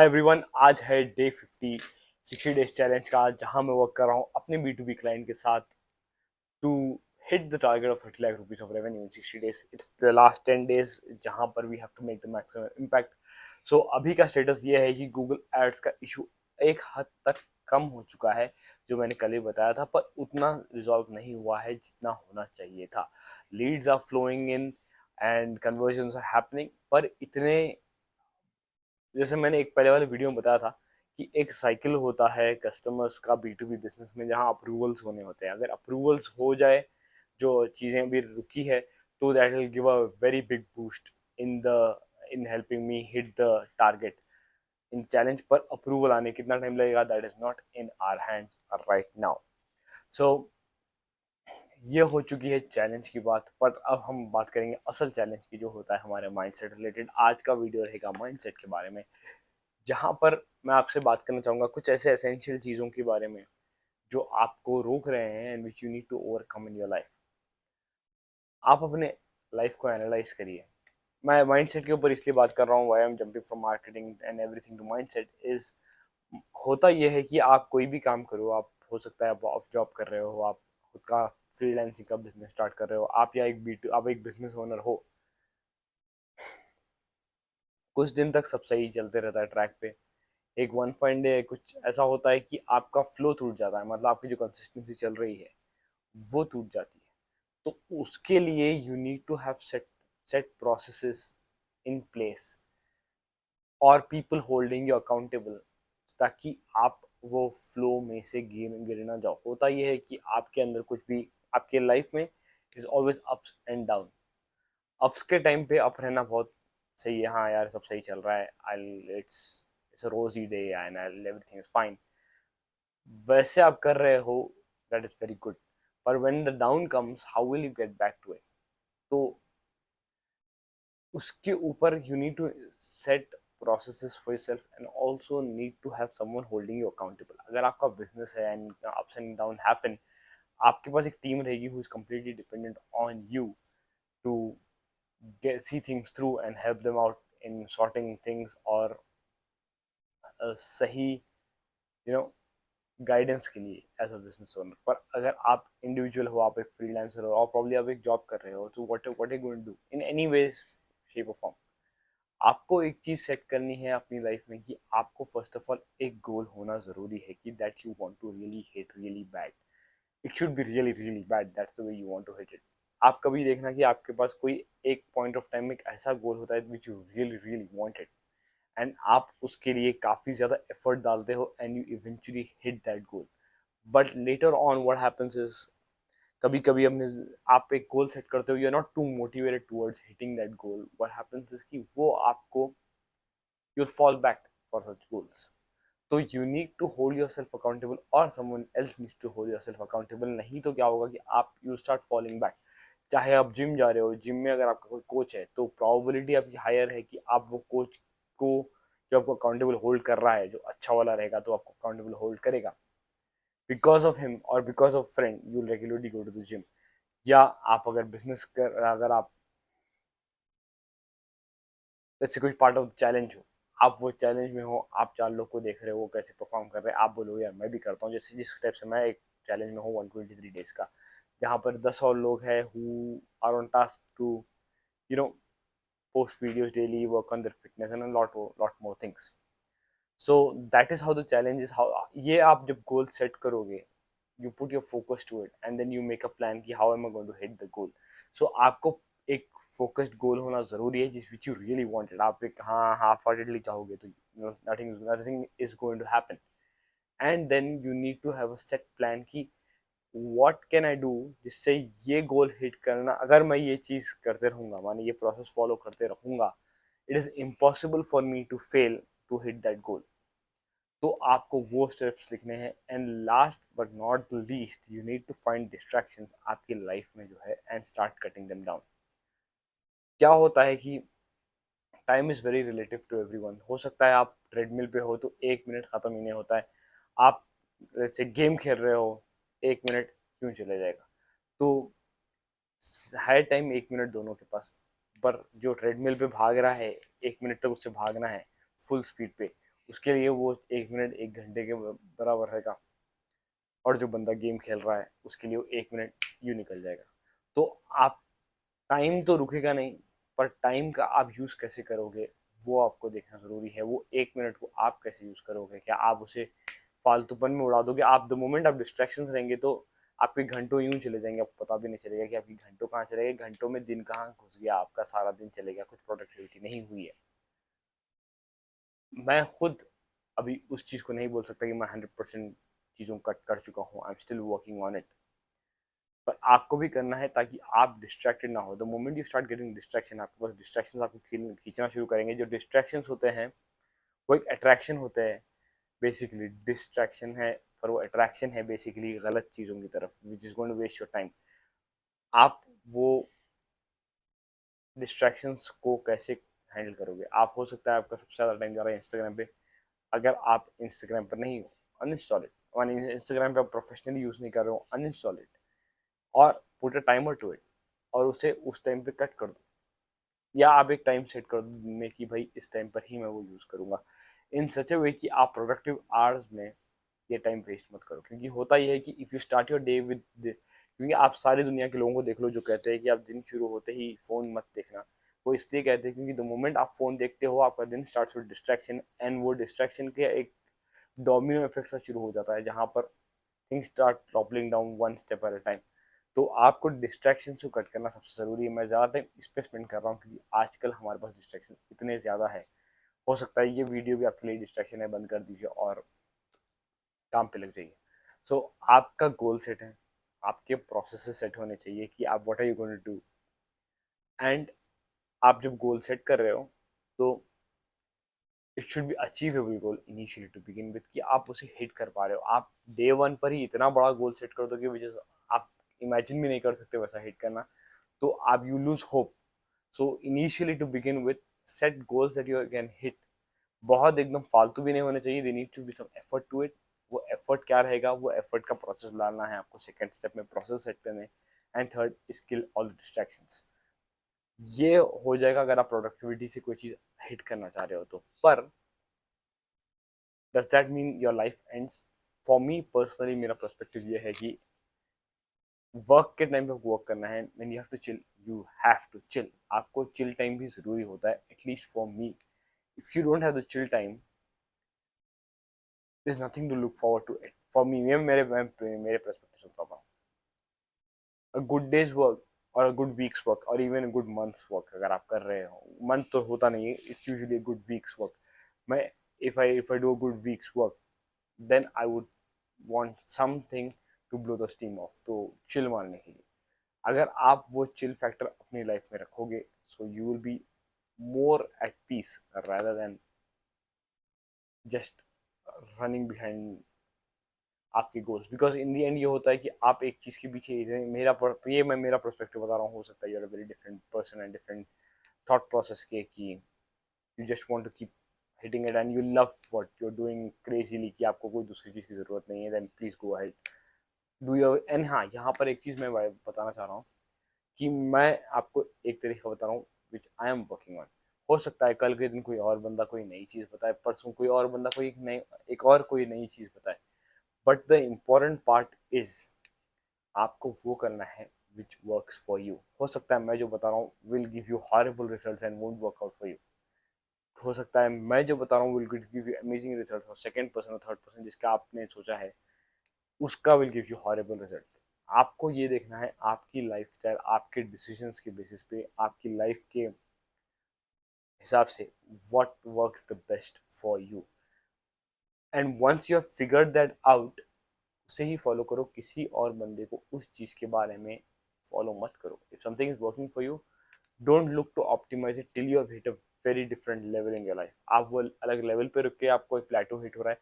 Hi everyone, आज है day 50 60 days challenge का, जहां मैं वर्क कर रहा हूं अपने B2B क्लाइंट के साथ to hit the target of 30 lakh rupees of revenue in 60 days. It's the last 10 days जहां पर we have to make the maximum impact. So अभी का स्टेटस ये है कि गूगल एड्स का इशू एक हद तक कम हो चुका है, जो मैंने कल ही बताया था, पर उतना रिजॉल्व नहीं हुआ है जितना होना चाहिए था. Leads are flowing in and conversions are happening, पर इतने, जैसे मैंने एक पहले वाले वीडियो में बताया था कि एक साइकिल होता है कस्टमर्स का B2B बिजनेस में, जहां अप्रूवल्स होने होते हैं. अगर अप्रूवल्स हो जाए, जो चीज़ें अभी रुकी है, तो that will give a very big boost in the in helping me hit the target in challenge. पर अप्रूवल आने कितना टाइम लगेगा, that is not in our hands right now. So ये हो चुकी है चैलेंज की बात, पर अब हम बात करेंगे असल चैलेंज की, जो होता है हमारे माइंडसेट रिलेटेड. आज का वीडियो रहेगा माइंडसेट के बारे में, जहां पर मैं आपसे बात करना चाहूंगा कुछ ऐसे एसेंशियल चीजों के बारे में जो आपको रोक रहे हैं and which you need to overcome in your life. आप अपने लाइफ को एनालाइज करिए. मैं माइंडसेट के ऊपर इसलिए बात कर रहा हूँ, why I am jumping from marketing and everything to mindset is, होता यह है कि आप कोई भी काम करो, आप हो सकता है आप ऑफ जॉब कर रहे हो, आप खुद का फ्रीलांसिंग का बिजनेस स्टार्ट कर रहे हो, आप या एक B2 आप एक बिजनेस ओनर हो. कुछ दिन तक सब सही चलते रहता है ट्रैक पे. एक वन फाइन डे कुछ ऐसा होता है कि आपका फ्लो टूट जाता है, मतलब आपकी जो कंसिस्टेंसी चल रही है वो टूट जाती है. तो उसके लिए you need to have set set processes in place और पीपल होल्डिंग यू अकाउंटेबल, ताकि आप वो फ्लो में से गिर ना जाओ. होता ये है कि आपके अंदर कुछ भी, आपके लाइफ में is always ups and down. Ups के टाइम पे अप रहना बहुत सही है, हाँ यार सब सही चल रहा है, I it's it's a rosy day and everything is fine, वैसे आप कर रहे हो, दैट इज वेरी गुड. पर when the down comes, how will you get back to it? तो उसके ऊपर you need to set processes for yourself and also need to have someone holding you accountable. अगर आपका business है and ups and down happen, आपके पास एक team रहेगी who is completely dependent on you to see things through and help them out in sorting things, और सही you know guidance के लिए एज अ बिजनेस ओनर. पर अगर आप इंडिविजुअल हो, आप एक फ्रीलांसर हो और प्रॉब्ली आप एक जॉब कर रहे हो, तो what you going to do in any ways shape और फॉर्म? आपको एक चीज सेट करनी है अपनी लाइफ में कि आपको फर्स्ट ऑफ ऑल एक गोल होना जरूरी है कि that you want to really hit really bad. It should be really really bad, that's the way you want to hit it. आप कभी देखना कि आपके पास कोई एक पॉइंट ऑफ टाइम में एक ऐसा गोल होता है which you really really want it, and आप उसके लिए काफी ज्यादा एफर्ट डालते हो and you eventually hit that goal. But later on what happens is, कभी कभी हमने, आप एक गोल सेट करते हो, you are not too motivated towards hitting that goal. What happens is कि वो आपको, you'll fall back for such goals. तो you need to hold yourself accountable और someone else needs to hold yourself accountable. नहीं तो क्या होगा कि आप you start falling back. चाहे आप जिम जा रहे हो, जिम में अगर आपका कोई कोच है, तो प्रोबेबिलिटी आपकी हायर है कि आप वो कोच को, जो आपको अकाउंटेबल होल्ड कर रहा है, जो अच्छा वाला रहेगा तो आपको अकाउंटेबल होल्ड करेगा. बिकॉज ऑफ हिम और because of friend you regularly go to the gym. या आप अगर बिजनेस कर, अगर आप जैसे कोई पार्ट ऑफ चैलेंज हो, आप वो चैलेंज में हो, आप 4 लोग को देख रहे हो वो कैसे परफॉर्म कर रहे हैं, आप बोलो यार मैं भी करता हूँ. जैसे जिस टाइप से मैं एक चैलेंज में हूँ 123 डेज का, जहाँ पर 10 और लोग हैं who are on task to you know post videos daily, work on their fitness and lot more things. So that is how the challenge is. How ये आप जब गोल सेट करोगे, you put your focus to it and then you make a plan कि how am I going to hit the goal. So आपको एक focused गोल होना जरूरी है जिस विच यू रियली वांटेड. आप एक हाँ हाफ हार्टेडली चाहोगे तो nothing is going to happen. And then you need to have a set plan कि व्हाट कैन आई डू जिससे ये गोल हिट करना, अगर मैं ये चीज करते रहूंगा, माने ये प्रोसेस फॉलो करते रहूंगा, it is impossible for me to fail to hit that goal. तो आपको वो स्टेप्स लिखने हैं. And last but not the least, you need to find distractions आपकी लाइफ में जो है and start cutting them down. क्या होता है कि time is very relative to everyone. हो सकता है आप ट्रेडमिल पे हो तो 1 मिनट खत्म ही नहीं होता है. आप जैसे गेम खेल रहे हो, 1 मिनट क्यों चले जाएगा? तो है टाइम 1 मिनट दोनों के पास. पर जो ट्रेडमिल पे भाग रहा है, 1 मिनट तक उससे भागना है फुल स्पीड पे, उसके लिए वो 1 मिनट 1 घंटे के बराबर रहेगा, और जो बंदा गेम खेल रहा है उसके लिए वो 1 मिनट यूँ निकल जाएगा। तो आप, टाइम तो रुकेगा नहीं, पर टाइम का आप यूज़ कैसे करोगे वो आपको देखना ज़रूरी है। वो 1 मिनट को आप कैसे यूज़ करोगे, क्या आप उसे फालतूपन में उड़ा दोगे? आप द मोमेंट आप डिस्ट्रैक्शंस रहेंगे तो आपके घंटों यूं चले जाएंगे, आपको पता भी नहीं चलेगा कि आपकी घंटों कहाँ चले गए, घंटों में दिन कहाँ घुस गया, आपका सारा दिन चले गया, कुछ प्रोडक्टिविटी नहीं हुई है। मैं खुद अभी उस चीज़ को नहीं बोल सकता कि मैं 100% चीज़ों कट कर चुका हूँ, I am still working on it. पर आपको भी करना है ताकि आप डिस्ट्रैक्टेड ना हो। The moment you start getting distraction, आपके पास डिस्ट्रैक्शन आपको खींचना शुरू करेंगे। जो डिस्ट्रैक्शन होते हैं वो एक अट्रैक्शन होते हैं, बेसिकली डिस्ट्रैक्शन है, पर वो अट्रैक्शन है बेसिकली गलत चीज़ों की तरफ, which is going to waste your time. आप वो डिस्ट्रैक्शंस को कैसे हैंडल करोगे? आप, हो सकता है आपका सबसे ज़्यादा टाइम जा रहा है इंस्टाग्राम पे, अगर आप इंस्टाग्राम पर नहीं हो, अनइंस्टॉल इट। वन, इंस्टाग्राम पे आप प्रोफेशनली यूज़ नहीं कर रहे हो, अनइंस्टॉल इट और put a timer to it, और उसे उस टाइम पे कट कर दो। या आप एक टाइम सेट कर दो दिन में कि भाई इस टाइम पर ही मैं वो यूज़ करूँगा, इन सच ए वे कि आप प्रोडक्टिव आवर्स में ये टाइम वेस्ट मत करो। क्योंकि होता यह है कि if you start your day with, क्योंकि आप सारी दुनिया के लोगों को देख लो जो कहते हैं कि आप दिन शुरू होते ही फ़ोन मत देखना। वो इसलिए कहते हैं क्योंकि द मोमेंट आप फ़ोन देखते हो आपका दिन स्टार्ट्स विद डिस्ट्रैक्शन, एंड वो डिस्ट्रैक्शन के एक डोमिनो इफेक्ट सा शुरू हो जाता है जहाँ पर things start toppling down one step at a time. तो आपको डिस्ट्रैक्शन को कट करना सबसे ज़रूरी है। मैं ज़्यादा टाइम इस पर स्पेंड कर रहा हूँ क्योंकि आजकल हमारे पास डिस्ट्रैक्शन इतने ज़्यादा है। हो सकता है ये वीडियो भी आपके लिए डिस्ट्रैक्शन है, बंद कर दीजिए और काम पे लग जाइए। सो आपका गोल सेट है, आपके प्रोसेस सेट होने चाहिए कि आप what are you going to do. And आप जब गोल सेट कर रहे हो तो it should be achievable goal initially to begin with, कि आप उसे हिट कर पा रहे हो। आप डे वन पर ही इतना बड़ा गोल सेट कर दो कि वजह से आप इमेजिन भी नहीं कर सकते वैसा हिट करना, तो आप you lose hope. So initially to begin with, set goals that you can hit. बहुत एकदम फालतू भी नहीं होने चाहिए, they need to be some effort to it. वो एफर्ट क्या रहेगा, वो एफर्ट का प्रोसेस लाना है आपको, सेकंड स्टेप में प्रोसेस सेट करने। And third, skill all the distractions. ये हो जाएगा अगर आप प्रोडक्टिविटी से कोई चीज़ हिट करना चाह रहे हो तो। पर does that mean your life ends? For me personally मेरा पर्सपेक्टिव ये है कि वर्क के टाइम पे वर्क करना है, when you have to chill you have to chill. आपको चिल टाइम भी ज़रूरी होता है, at least for me. If you don't have the chill time, there is nothing to look forward to it for me. मेरे perspective से बताता हूँ। A good days work और अ गुड वीक्स वर्क और even a good months work अगर आप कर रहे हो, मंथ तो होता नहीं है, it's usually a good week's work. मैं, if I do a good week's work, then I would want something to blow the steam off, तो चिल मारने के लिए। अगर आप वो चिल फैक्टर अपनी लाइफ में रखोगे, so you will be more at peace rather than just running behind आपके goals. Because in the end ये होता है कि आप एक चीज़ के पीछे, ये मैं मेरा पर्सपेक्टिव बता रहा हूँ, हो सकता है you're a very different person and different thought process के, कि you just want to keep hitting it and you love what you are doing crazily, कि आपको कोई दूसरी चीज़ की ज़रूरत नहीं है, then please go ahead do your. And हाँ, यहाँ पर एक चीज़ मैं बताना चाह रहा हूँ कि मैं आपको एक तरीका बता रहा हूँ विच आई एम वर्किंग ऑन। हो सकता है कल के दिन कोई और बंदा कोई नई चीज़ बताए, परसों कोई और बंदा कोई एक और कोई नई चीज़ बताए, but the important part is आपको वो करना है विच वर्क्स फॉर यू। हो सकता है मैं जो बता रहा हूँ will give you horrible results and won't work out for you. हो सकता है मैं जो बता रहा हूँ will give you amazing results, और सेकंड पर्सन और थर्ड पर्सन जिसका आपने सोचा है उसका will give you horrible results. आपको ये देखना है आपकी लाइफस्टाइल, आपके डिसीजंस के बेसिस पे, आपकी लाइफ के हिसाब से what works the best for you. And once you have figured that out, उसे ही फॉलो करो, किसी और बंदे को उस चीज़ के बारे में फॉलो मत करो। If something is working for you, don't look to optimise it till you have hit a very different level in your life. आप वो अलग लेवल पे रुक के आपको एक प्लेटो हिट हो रहा है,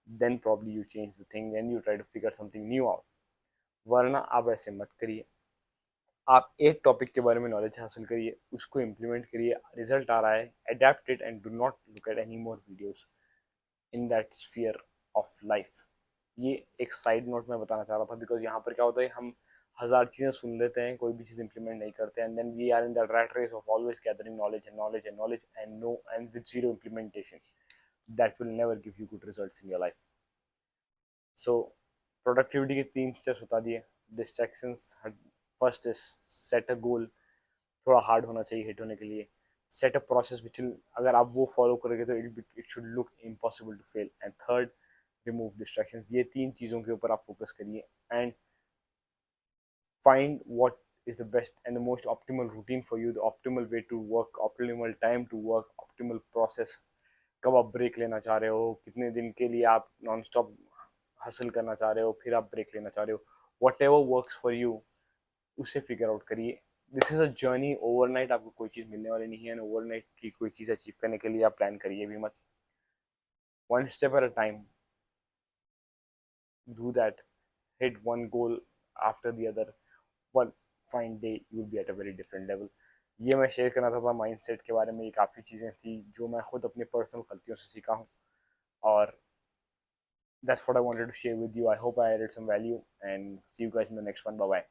then probably you change the thing and you try to figure something new out. वरना आप ऐसे मत करिए। आप एक टॉपिक के बारे में नॉलेज हासिल करिए, उसको इम्प्लीमेंट करिए, रिजल्ट आ रहा है, adapt it and do not look at any more videos in that sphere of life. ये एक साइड नोट मैं बताना चाह रहा था, बिकॉज यहाँ पर क्या होता है, हम हज़ार चीज़ें सुन लेते हैं, कोई भी चीज़ इंप्लीमेंट नहीं करते, and then we are in that rat race of always gathering knowledge and knowledge and knowledge and no end with zero implementation. that will never give you good results in your life. So productivity के 3 steps बता दिए. Distractions, first is set a goal. थोड़ा hard होना चाहिए hit होने के लिए. Set a process which will, अगर आप वो फॉलो करोगे तो it should look impossible to fail. And third, remove distractions. ये 3 चीज़ों के ऊपर आप फोकस करिए and find what is the best and the most optimal routine for you, the optimal way to work, optimal time to work, optimal process. कब आप break लेना चाह रहे हो, कितने दिन के लिए आप नॉन स्टॉप हासिल करना चाह रहे हो, फिर आप ब्रेक लेना चाह रहे हो. What ever works for you, उससे फिगर आउट करिए. This is a journey. Overnight आपको कोई चीज़ मिलने वाली नहीं है. ओवरनाइट की कोई चीज़ अचीव करने के लिए आप प्लान करिए भी मत. One step at a time. Do that. Hit one goal after the other. One fine day you will be at a very different level. ये मैं शेयर करना था माइंडसेट के बारे में. ये काफ़ी चीज़ें थी जो मैं खुद अपने पर्सनल गलतियों से सीखा हूँ. और that's what I wanted to share with you. I hope I added some value and see you guys in the next one. Bye bye.